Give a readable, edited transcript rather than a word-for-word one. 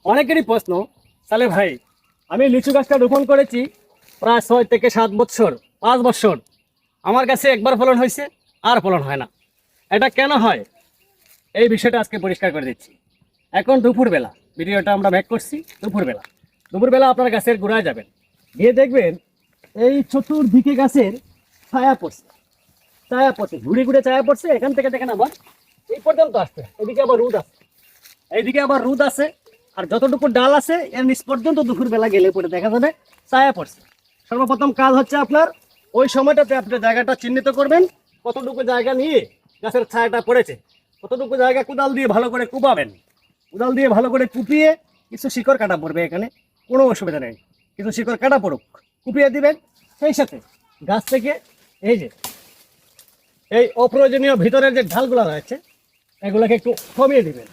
অনেকেরই প্রশ্ন, তাহলে ভাই আমি লিচু গাছটা রোপণ করেছি প্রায় 6 থেকে 7 বছর, 5 বছর, আমার কাছে একবার ফলন হয়েছে, আর ফলন হয় না। এটা কেন হয় এই বিষয়টা আজকে পরিষ্কার করে দিচ্ছি। এখন দুপুরবেলা ভিডিওটা আমরা ব্যাক করছি। দুপুরবেলা আপনার গাছের গোড়ায় যাবেন, গিয়ে দেখবেন এই চতুর্দিকে গাছের ছায়া পড়ছে, ঘুরে ঘুরে ছায়া পড়ছে। এখান থেকে দেখেন আবার এই পর্যন্ত আসছে, এইদিকে আবার রোদ আছে। আর যতটুকু ডাল আছে এর নিচ পর্যন্ত দুপুরবেলা গেলে পরে দেখা যাবে ছায়া পড়ছে। সর্বপ্রথম কাজ হচ্ছে আপনার ওই সময়টাতে আপনি জায়গাটা চিহ্নিত করবেন, কতটুকু জায়গা নিয়ে গাছের ছায়াটা পড়েছে, কতটুকু জায়গা কোদাল দিয়ে ভালো করে কুপাবেন। কোদাল দিয়ে ভালো করে কুপিয়ে কিছু শিকড় কাটা পড়বে, এখানে কোনো অসুবিধা নেই, কিছু শিকড় কাটা পড়ুক, কুপিয়ে দিবেন। সেই সাথে গাছ থেকে এই যে এই অপ্রয়োজনীয় ভিতরের যে ঢালগুলো রয়েছে এগুলোকে একটু কমিয়ে দিবেন।